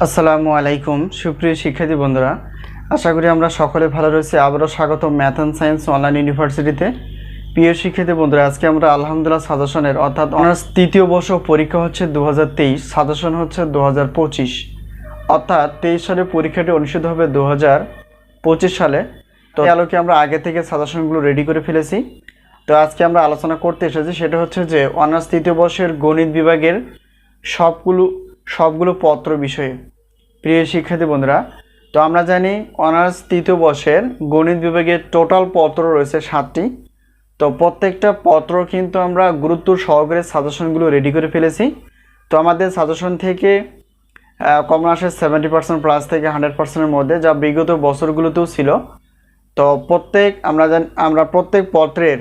আসসালামু আলাইকুম সুপ্রিয় শিক্ষার্থী বন্ধুরা, আশা করি আমরা সকলে ভালো রয়েছি। আবারও স্বাগত ম্যাথ অ্যান্ড সায়েন্স অনলাইন ইউনিভার্সিটিতে। প্রিয় শিক্ষার্থী বন্ধুরা, আজকে আমরা আলহামদুলিল্লাহ সাজেশনের অর্থাৎ অনার্স তৃতীয় বর্ষ পরীক্ষা হচ্ছে 2023, সাজেশন হচ্ছে 2025, অর্থাৎ 23 সালে পরীক্ষাটি অনুষ্ঠিত হবে 2025 সালে। তো এই আলোকে আমরা আগে থেকে সাজেশনগুলো রেডি করে ফেলেছি। তো আজকে আমরা আলোচনা করতে এসেছি, সেটা হচ্ছে যে অনার্স তৃতীয় বর্ষের গণিত বিভাগের সবগুলো পত্র বিষয়ে। প্রিয় শিক্ষার্থী বন্ধুরা, তো আমরা জানি অনার্স তৃতীয় বর্ষের গণিত বিভাগের টোটাল পত্র রয়েছে 7টি। তো প্রত্যেকটা পত্র কিন্তু আমরা গুরুত্ব সহকারে সাজেশনগুলো রেডি করে ফেলেছি। তো আমাদের সাজেশন থেকে কমন আসে 70% প্লাস থেকে 100%-এর মধ্যে, যা বিগত বছরগুলোতেও ছিল। তো আমরা প্রত্যেক পত্রের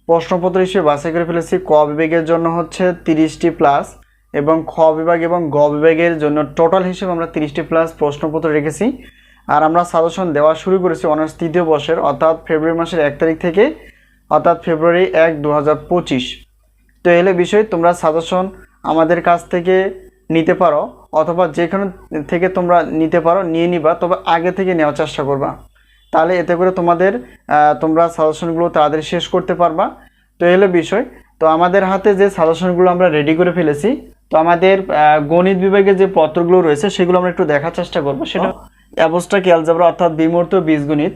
প্রশ্নপত্র হিসেবে বাছাই করে ফেলেছি। ক বিভাগের জন্য হচ্ছে 30টি প্লাস এবং খ বিভাগ এবং গ বিভাগের জন্য টোটাল হিসেবে আমরা 30টি প্লাস প্রশ্নপত্র রেখেছি। আর আমরা সাজেশন দেওয়া শুরু করেছি অনার্স তৃতীয় বর্ষের অর্থাৎ ফেব্রুয়ারি মাসের 1 তারিখ থেকে, অর্থাৎ ফেব্রুয়ারি 1, 2025। তো এলে বিষয় তোমরা সাজেশন আমাদের কাছ থেকে নিতে পারো অথবা যেখানে থেকে তোমরা নিতে পারো, নিয়ে নিবা, তবে আগে থেকে নেওয়ার চেষ্টা করবা। তাহলে এতে করে তোমরা সাজেশনগুলো তাড়াতাড়ি শেষ করতে পারবা। তো এলো বিষয়। তো আমাদের হাতে যে সাজেশনগুলো আমরা রেডি করে ফেলেছি, তো আমাদের গণিত বিভাগে যে পত্রগুলো রয়েছে সেগুলো আমরা একটু দেখার চেষ্টা করব। সেটা অ্যাবস্ট্রাক্ট অ্যালজেব্রা অর্থাৎ বিমূর্ত বীজগণিত,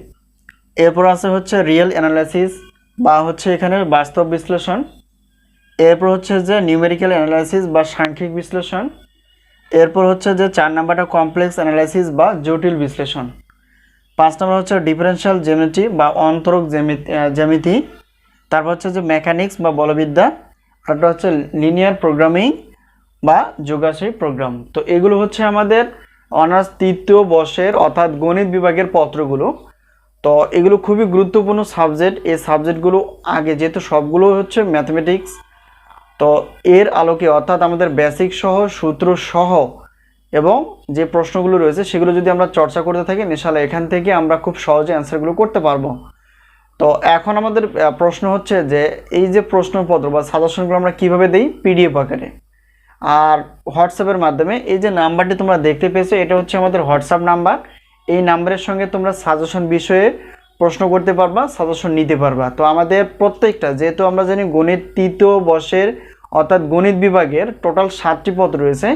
এরপর আছে হচ্ছে রিয়েল অ্যানালাইসিস বা হচ্ছে এখানে বাস্তব বিশ্লেষণ, এরপর হচ্ছে যে নিউমেরিক্যাল অ্যানালাইসিস বা সাংখ্যিক বিশ্লেষণ, এরপর হচ্ছে যে 4 নাম্বারটা কমপ্লেক্স অ্যানালাইসিস বা জটিল বিশ্লেষণ, 5 নম্বর হচ্ছে ডিফারেনশিয়াল জ্যামিতি বা অন্তরক জ্যামিতি, তারপর হচ্ছে যে মেকানিক্স বা বলবিদ্যা, আরেকটা হচ্ছে লিনিয়ার প্রোগ্রামিং বা যোগাশ্রী প্রোগ্রাম। তো এগুলো হচ্ছে আমাদের অনার্স তৃতীয় বর্ষের অর্থাৎ গণিত বিভাগের পত্রগুলো। তো এগুলো খুবই গুরুত্বপূর্ণ সাবজেক্ট। এই সাবজেক্টগুলো আগে যেহেতু সবগুলো হচ্ছে ম্যাথমেটিক্স, তো এর আলোকে অর্থাৎ আমাদের বেসিক সহ সূত্র সহ এবং যে প্রশ্নগুলো রয়েছে সেগুলো যদি আমরা চর্চা করতে থাকি, ইনশাআল্লাহ এখান থেকে আমরা খুব সহজে অ্যান্সারগুলো করতে পারবো। তো এখন আমাদের প্রশ্ন হচ্ছে যে এই যে প্রশ্নপত্র বা সাজেশনগুলো আমরা কিভাবে দেই, পিডিএফ আকারে আর হোয়াটসঅ্যাপের মাধ্যমে। এই যে নাম্বারটি তোমরা দেখতে পেয়েছো, এটা হচ্ছে আমাদের হোয়াটসঅ্যাপ নাম্বার। এই নাম্বারের সঙ্গে তোমরা সাজেশন বিষয়ে প্রশ্ন করতে পারবা, সাজেশন নিতে পারবা। তো আমাদের প্রত্যেকটা, যেহেতু আমরা জানি গণিত তৃতীয় বর্ষের অর্থাৎ গণিত বিভাগের টোটাল 7টি পত্র রয়েছে,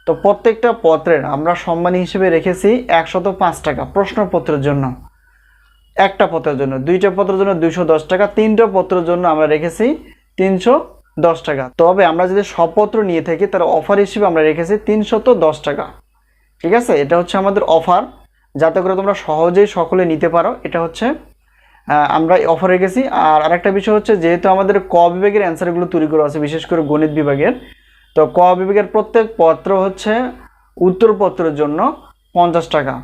তো প্রত্যেকটা পত্রের আমরা সম্মানী হিসেবে রেখেছি 105 টাকা প্রশ্নপত্রের জন্য, একটা পত্রের জন্য, 2টা পত্রের জন্য 210 টাকা, 3টা পত্রের জন্য আমরা রেখেছি 310 টাকা। তবে আমরা যদি সব পত্র নিয়ে থাকি তার অফার হিসেবে আমরা রেখেছি 310 টাকা। ঠিক আছে, এটা হচ্ছে আমাদের অফার, যাতে করে তোমরা সহজেই সকলে নিতে পারো। এটা হচ্ছে আমরা অফার রেখেছি। আর আরেকটা বিষয় হচ্ছে, যেহেতু আমাদের ক বিভাগের অ্যান্সারগুলো তৈরি করা আছে, বিশেষ করে গণিত বিভাগের, তো ক বিভাগের প্রত্যেক পত্র হচ্ছে উত্তরপত্রের জন্য 50 টাকা।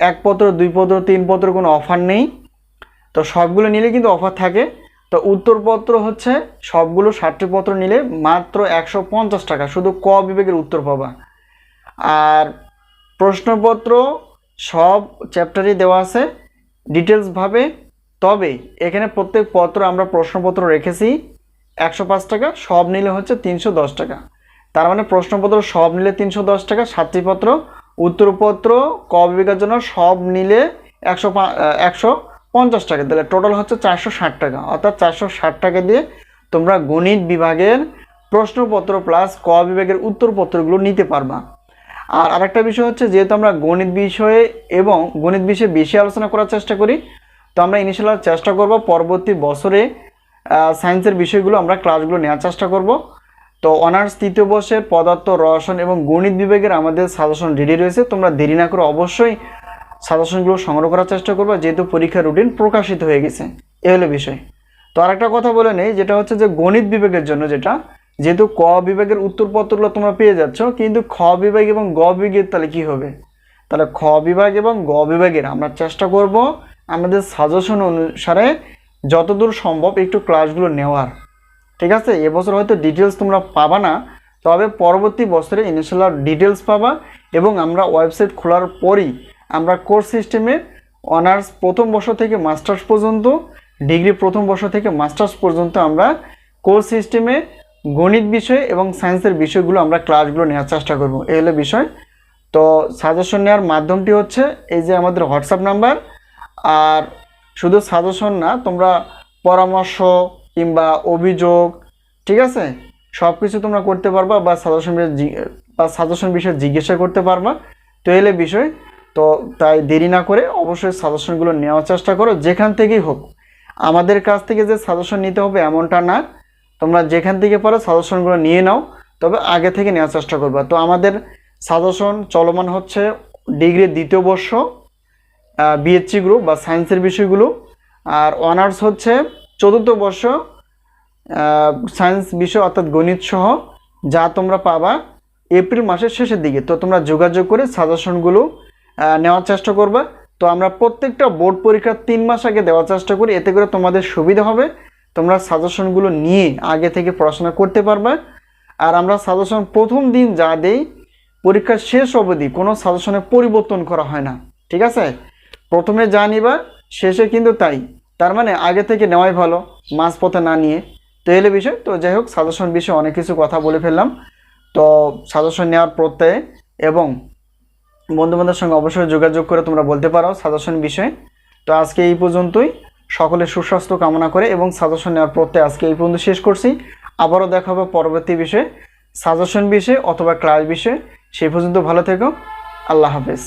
1 পত্র, 2 পত্র, 3 পত্র কোনো অফার নেই। তো সবগুলো নিলে কিন্তু অফার থাকে। তো উত্তরপত্র হচ্ছে সবগুলো 60টি পত্র নিলে মাত্র 150 টাকা, শুধু ক বিভাগের উত্তর পাবা। আর প্রশ্নপত্র সব চ্যাপ্টারই দেওয়া আছে ডিটেলসভাবে। তবে এখানে প্রত্যেক পত্র আমরা প্রশ্নপত্র রেখেছি 105 টাকা, সব নিলে হচ্ছে 310 টাকা। তার মানে প্রশ্নপত্র সব নিলে 310 টাকা, 7টি পত্র। উত্তরপত্র ক বিভাগের জন্য সব নিলে 150 টাকা, তাহলে টোটাল হচ্ছে 460 টাকা। অর্থাৎ 460 টাকা দিয়ে তোমরা গণিত বিভাগের প্রশ্নপত্র প্লাস ক বিভাগের উত্তরপত্রগুলো নিতে পারবা। আর আরেকটা বিষয় হচ্ছে, যেহেতু আমরা গণিত বিষয়ে এবং গণিত বিষয়ে বেশি আলোচনা করার চেষ্টা করি, তো আমরা ইনশাআল্লাহ চেষ্টা করব পরবর্তী বছরে সায়েন্সের বিষয়গুলো আমরা ক্লাসগুলো নেওয়ার চেষ্টা করব। তো অনার্স তৃতীয় বর্ষের পদার্থ, রসায়ন এবং গণিত বিভাগের আমাদের সাজেশন রেডি রয়েছে। তোমরা দেরি না করে অবশ্যই সাজেশনগুলো সংগ্রহ করার চেষ্টা করবো, যেহেতু পরীক্ষার রুটিন প্রকাশিত হয়ে গেছে। এ হলো বিষয়। তো আরেকটা কথা বলে নেই, যেটা হচ্ছে যে গণিত বিভাগের জন্য যেহেতু ক বিভাগের উত্তরপত্রগুলো তোমরা পেয়ে যাচ্ছ, কিন্তু খ বিভাগ এবং গ বিভাগের তাহলে কি হবে? তাহলে খ বিভাগ এবং গ বিভাগের আমরা চেষ্টা করব আমাদের সাজেশন অনুসারে যতদূর সম্ভব একটু ক্লাসগুলো নেওয়ার। ঠিক আছে, এবছর হয়তো ডিটেলস তোমরা পাবা না, তবে পরবর্তী বছরে ইনশাআল্লাহ ডিটেলস পাবা। এবং আমরা ওয়েবসাইট খোলার পরই আমরা কোর্স সিস্টেমে অনার্স প্রথম বর্ষ থেকে মাস্টার্স পর্যন্ত, ডিগ্রি প্রথম বর্ষ থেকে মাস্টার্স পর্যন্ত আমরা কোর্স সিস্টেমে গণিত বিষয় এবং সায়েন্সের বিষয়গুলো আমরা ক্লাসগুলো নেওয়ার চেষ্টা করব। এই হলো বিষয়। তো সাজেশন নেওয়ার মাধ্যমটি হচ্ছে এই যে আমাদের হোয়াটসঅ্যাপ নাম্বার। আর শুধু সাজেশন না, তোমরা পরামর্শ কিংবা অভিযোগ, ঠিক আছে, সব কিছু তোমরা করতে পারবা বা সাজেশন বিষয়ে জিজ্ঞাসা করতে পারবা। তো এলে বিষয়, তো তাই দেরি না করে অবশ্যই সাজেশনগুলো নেওয়ার চেষ্টা করো, যেখান থেকেই হোক। আমাদের কাছ থেকে যে সাজেশন নিতে হবে এমনটা না, তোমরা যেখান থেকে পারো সাজেশনগুলো নিয়ে নাও, তবে আগে থেকে নেওয়ার চেষ্টা করবা। তো আমাদের সাজেশন চলমান হচ্ছে ডিগ্রির 2য় বর্ষ বিএসসি গ্রুপ বা সায়েন্সের বিষয়গুলো, আর অনার্স হচ্ছে 4র্থ বর্ষ সায়েন্স বিষয় অর্থাৎ গণিত সহ, যা তোমরা পাবা এপ্রিল মাসের শেষের দিকে। তো তোমরা যোগাযোগ করে সাজেশনগুলো নেওয়ার চেষ্টা করবা। তো আমরা প্রত্যেকটা বোর্ড পরীক্ষা 3 মাস আগে দেওয়ার চেষ্টা করি, এতে করে তোমাদের সুবিধা হবে, তোমরা সাজেশনগুলো নিয়ে আগে থেকে পড়াশোনা করতে পারবে। আর আমরা সাজেশন প্রথম দিন যা দেই, পরীক্ষা শেষ অবধি কোনো সাজেশনে পরিবর্তন করা হয় না, ঠিক আছে? প্রথমে যা নিবা শেষে কিন্তু তাই, তার মানে আগে থেকে নেওয়াই ভালো, মাঝপথে না নিয়ে। তো এলে বিষয়, তো যাই হোক, সাজেশন বিষয়ে অনেক কিছু কথা বলে ফেললাম। তো সাজেশন নেওয়ার প্রত্যয়ে এবং বন্ধুবান্ধবের সঙ্গে অবশ্যই যোগাযোগ করে তোমরা বলতে পারো সাজেশন বিষয়ে। তো আজকে এই পর্যন্তই, সকলের সুস্বাস্থ্য কামনা করে এবং সাজেশন নেওয়ার প্রত্যয়ে আজকে এই পর্যন্ত শেষ করছি। আবারও দেখা হবে পরবর্তী বিষয়ে, সাজেশন বিষয়ে অথবা ক্লাস বিষয়ে। সেই পর্যন্ত ভালো থেকো, আল্লাহ হাফেজ।